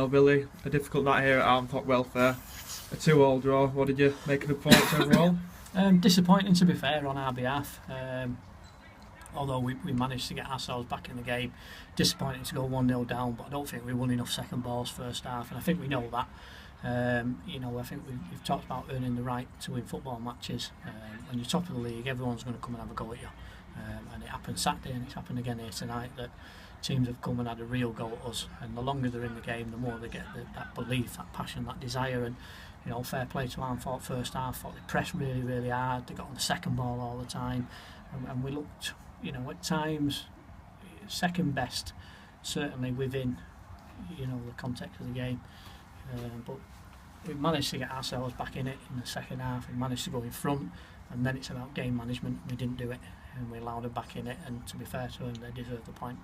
Well, Billy, a difficult night here at Armthorpe Welfare. A 2-2 draw. What did you make of the performance overall? Disappointing, to be fair, on our behalf. Although we managed to get ourselves back in the game. Disappointing to go 1-0 down, but I don't think we won enough second balls first half, and I think we know that. I think we've talked about earning the right to win football matches. When you're top of the league, everyone's going to come and have a go at you. And it happened Saturday, and it's happened again here tonight, that teams have come and had a real go at us. And the longer they're in the game, the more they get that belief, that passion, that desire. And fair play to Armthorpe first half. Thought they pressed really, really hard. They got on the second ball all the time, and we looked, at times, second best, certainly within, the context of the game. But we managed to get ourselves back in it in the second half. We managed to go in front, and then it's about game management. We didn't do it, and we allowed them back in it. And to be fair to them, they deserved the point.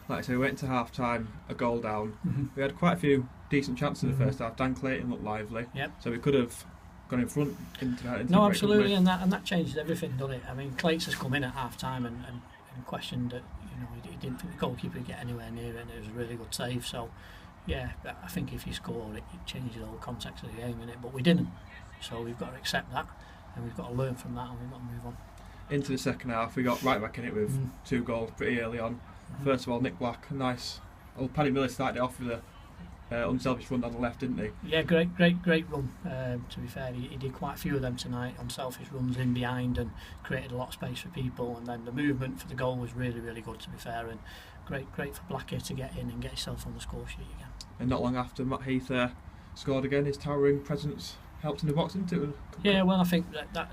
Like I say, we went into half time, a goal down. Mm-hmm. We had quite a few decent chances in the first half. Dan Clayton looked lively, so we could have gone in front into the No, absolutely, and that changed everything, doesn't it? I mean, Clayton has come in at half time and questioned that he didn't think the goalkeeper would get anywhere near it, and it was a really good save. So yeah, I think if you score it changes the whole context of the game, innit? But we didn't, so we've got to accept that, and we've got to learn from that, and we've got to move on. Into the second half, we got right back in it with 2 goals pretty early on. First of all, Nick Black, nice. Well, Paddy Miller started it off with a unselfish run down the left, didn't he? Yeah, great run. To be fair, he did quite a few of them tonight. Unselfish runs in behind and created a lot of space for people. And then the movement for the goal was really, really good. To be fair, and great for Black here to get in and get himself on the score sheet again. And not long after, Matt Heath scored again. His towering presence helped in the box, didn't it? Yeah, well, I think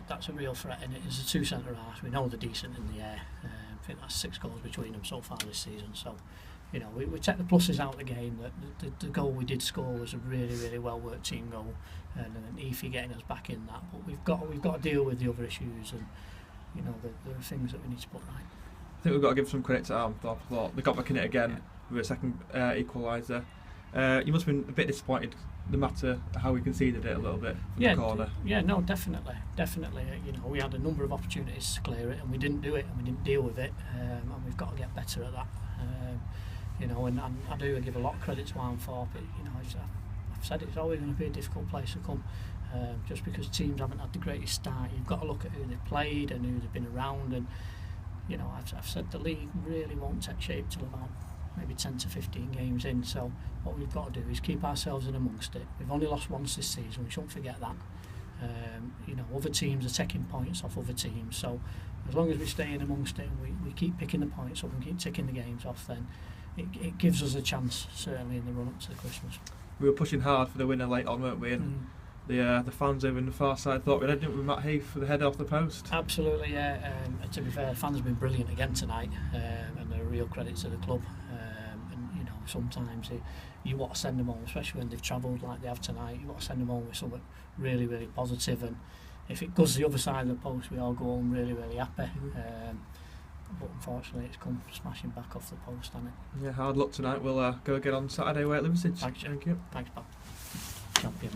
that's a real threat in it. It's a 2 centre halves. We know they're decent in the air. I think that's 6 goals between them so far this season. So, we take the pluses out of the game. The goal we did score was a really, really well worked team goal, and then Efi getting us back in that. But we've got to deal with the other issues, and there are things that we need to put right. I think we've got to give some credit to Armthorpe. I thought they got back in it again with a second equaliser. You must have been a bit disappointed, no matter how we conceded it a little bit from the corner. Yeah, no, definitely. We had a number of opportunities to clear it, and we didn't do it, and we didn't deal with it, and we've got to get better at that. And I do give a lot of credit to Armthorpe. I've said it's always going to be a difficult place to come, just because teams haven't had the greatest start. You've got to look at who they've played and who they've been around, and I've said the league really won't take shape till about maybe 10 to 15 games in. So what we've got to do is keep ourselves in amongst it. We've only lost once this season. We shouldn't forget that. Other teams are taking points off other teams. So as long as we stay in amongst it and we keep picking the points up and keep ticking the games off, then it gives us a chance, certainly in the run-up to Christmas. We were pushing hard for the winner late on, weren't we? And the fans over on the far side thought we'd end up with Matt Heath for the head off the post. Absolutely, yeah. To be fair, the fans have been brilliant again tonight, and they're a real credit to the club. And sometimes you want to send them home, especially when they've travelled like they have tonight. You want to send them home with something really, really positive. And if it goes the other side of the post, we all go home really, really happy. But unfortunately, it's come smashing back off the post, hasn't it? Yeah, hard luck tonight. We'll go again on Saturday away at Liverpool. Thanks, Thank you. Thanks, pal. Champion.